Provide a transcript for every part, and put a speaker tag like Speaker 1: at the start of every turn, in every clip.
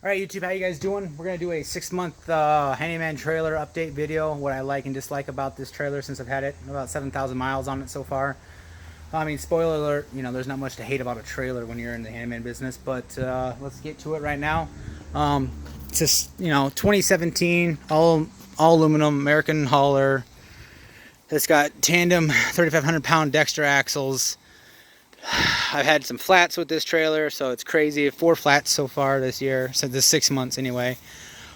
Speaker 1: All right, YouTube, how you guys doing? We're gonna do a 6-month Handyman trailer update video. What I like and dislike about this trailer since I've had it, about 7,000 miles on it so far. I mean, spoiler alert, there's not much to hate about a trailer when you're in the handyman business. But let's get to it right now. It's just 2017, all aluminum, American hauler. It's got tandem 3,500-pound Dexter axles. I've had some flats with this trailer, so it's crazy. 4 flats so far this year, so this 6 months anyway.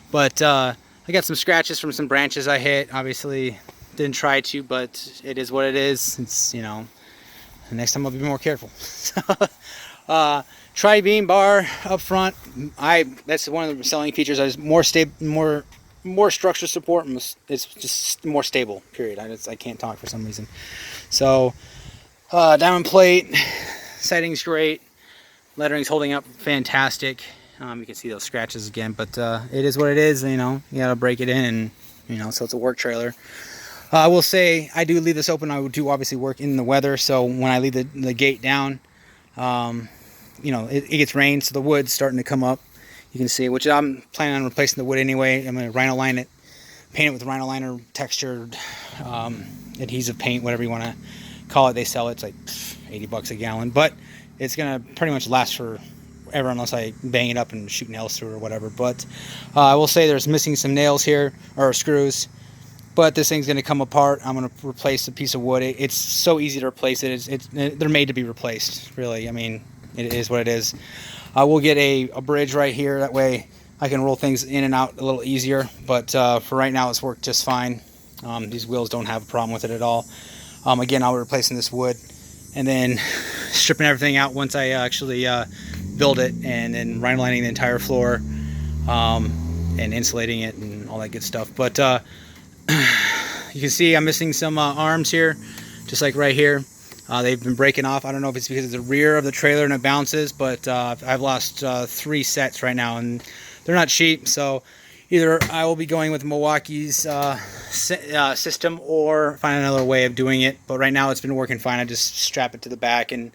Speaker 1: But I got some scratches from some branches I hit. Obviously, didn't try to, but it is what it is. It's next time I'll be more careful. Tri-beam bar up front. That's one of the selling features. Is more stable, more structure support. It's just more stable. Period. I can't talk for some reason. So diamond plate. Setting's great. Lettering's holding up fantastic. You can see those scratches again, but it is what it is. You gotta break it in, and so it's a work trailer. I will say I do leave this open. I do obviously work in the weather, so when I leave the gate down, it gets rain, so the wood's starting to come up. You can see, which I'm planning on replacing the wood anyway. I'm gonna rhino line it, paint it with rhino liner textured adhesive paint, whatever you want to call it. They sell it. It's like $80 a gallon, but it's gonna pretty much last forever unless I bang it up and shoot nails through it or whatever. But I will say there's missing some nails here, or screws, but this thing's gonna come apart. I'm gonna replace a piece of wood. It's so easy to replace it. They're made to be replaced, really. I mean, it is what it is. I will get a bridge right here, that way I can roll things in and out a little easier, but for right now it's worked just fine. These wheels don't have a problem with it at all. Again, I'll be replacing this wood and then stripping everything out once I actually build it, and then rhino lining the entire floor and insulating it and all that good stuff. But you can see I'm missing some arms here, just like right here. They've been breaking off. I don't know if it's because of the rear of the trailer and it bounces, but I've lost 3 sets right now, and they're not cheap. So either I will be going with Milwaukee's system or find another way of doing it. But right now it's been working fine. I just strap it to the back and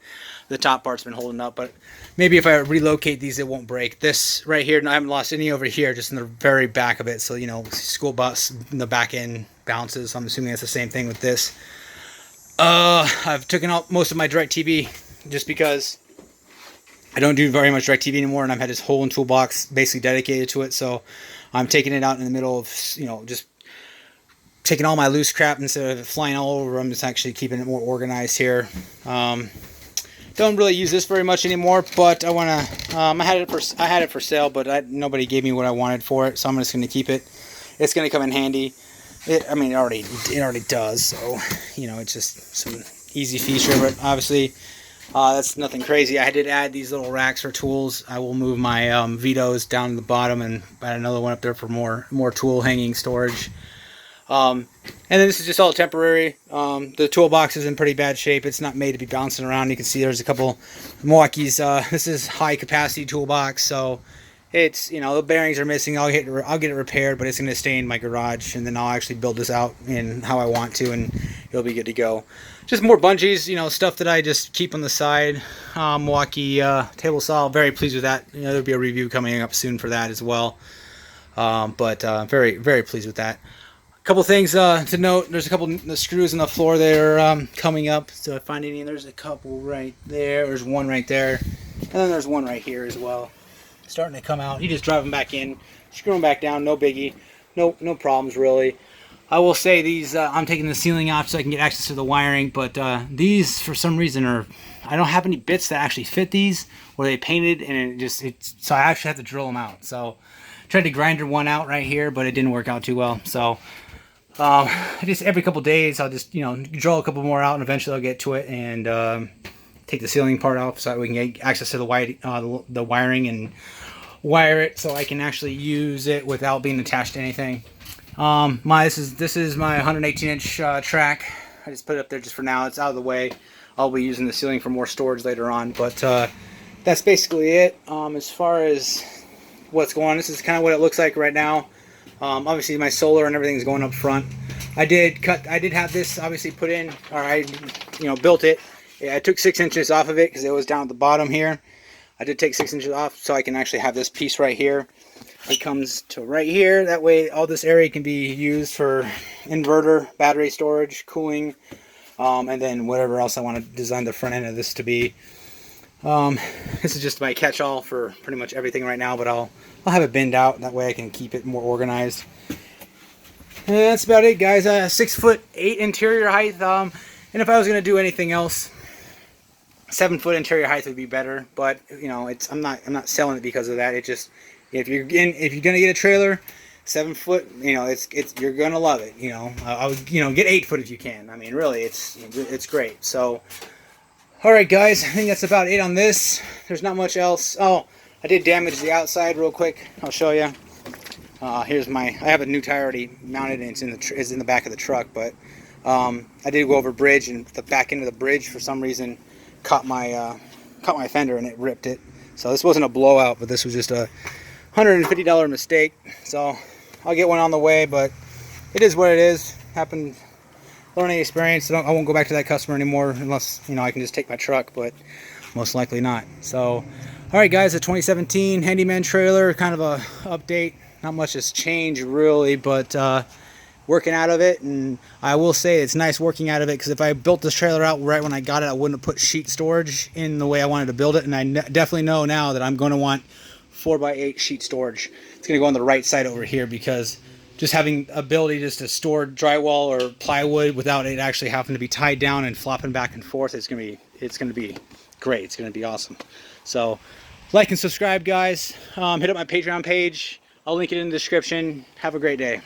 Speaker 1: the top part's been holding up. But maybe if I relocate these, it won't break. This right here, I haven't lost any over here, just in the very back of it. So, school bus in the back end bounces. So I'm assuming that's the same thing with this. I've taken out most of my DirecTV just because I don't do very much DirecTV anymore, and I've had this whole toolbox basically dedicated to it. So I'm taking it out in the middle of, just taking all my loose crap instead of flying all over. I'm just actually keeping it more organized here. Don't really use this very much anymore, but I want to. I had it for sale, but nobody gave me what I wanted for it, so I'm just going to keep it. It's going to come in handy. It already does. So it's just some easy feature, but obviously that's nothing crazy. I did add these little racks for tools. I will move my Vitos down to the bottom and add another one up there for more tool hanging storage. And then this is just all temporary. The toolbox is in pretty bad shape. It's not made to be bouncing around. You can see there's a couple Milwaukee's. This is high capacity toolbox, so it's the bearings are missing. I'll get it repaired, but it's going to stay in my garage, and then I'll actually build this out in how I want to, and it'll be good to go. Just more bungees, stuff that I just keep on the side. Milwaukee table saw. Very pleased with that. There'll be a review coming up soon for that as well. But very, very pleased with that. A couple things to note. There's a couple the screws in the floor that are coming up. So if I find any, there's a couple right there. There's one right there, and then there's one right here as well. Starting to come out. You just drive them back in, screw them back down. No biggie. No problems really. I will say these. I'm taking the ceiling off so I can get access to the wiring. But these, for some reason, I don't have any bits that actually fit these, or they painted, and so I actually have to drill them out. So I tried to grinder one out right here, but it didn't work out too well. So just every couple days I'll just drill a couple more out, and eventually I'll get to it and take the ceiling part off so that we can get access to the wiring and wire it so I can actually use it without being attached to anything. This is my 118-inch track. I just put it up there just for now. It's out of the way. I'll be using the ceiling for more storage later on, but that's basically it. As far as what's going on, this is kind of what it looks like right now. Obviously my solar and everything is going up front. I did have this obviously put in, or I built it. I took 6 inches off of it because it was down at the bottom here. I did take 6 inches off so I can actually have this piece right here. It comes to right here. That way all this area can be used for inverter, battery storage, cooling, and then whatever else I want to design the front end of this to be. This is just my catch-all for pretty much everything right now, but I'll have it binned out. That way I can keep it more organized. And that's about it, guys. 6'8" interior height. And if I was going to do anything else, 7-foot interior height would be better. But you know, I'm not selling it because of that. It just, if you're gonna get a trailer, 7 foot, you know, you're gonna love it. You know, I would, you know, get 8 foot if you can. I mean, really, it's great. So, all right, guys, I think that's about it on this. There's not much else. Oh, I did damage the outside real quick. I'll show you. Here's I have a new tire already mounted, and it's in the back of the truck. But I did go over a bridge, and the back end of the bridge for some reason caught my fender, and it ripped it. So this wasn't a blowout, but this was just a $150 mistake. So I'll get one on the way, but it is what it is. Happened, learning experience. I won't go back to that customer anymore unless, you know, I can just take my truck, but most likely not. So, all right, guys, a 2017 Handyman trailer, kind of a update. Not much has changed really, but working out of it. And I will say it's nice working out of it, because if I built this trailer out right when I got it, I wouldn't have put sheet storage in the way I wanted to build it. And I definitely know now that I'm going to want 4x8 sheet storage. It's going to go on the right side over here, because just having ability just to store drywall or plywood without it actually having to be tied down and flopping back and forth, it's going to be great. It's going to be awesome. So like and subscribe, guys. Hit up my Patreon page. I'll link it in the description. Have a great day.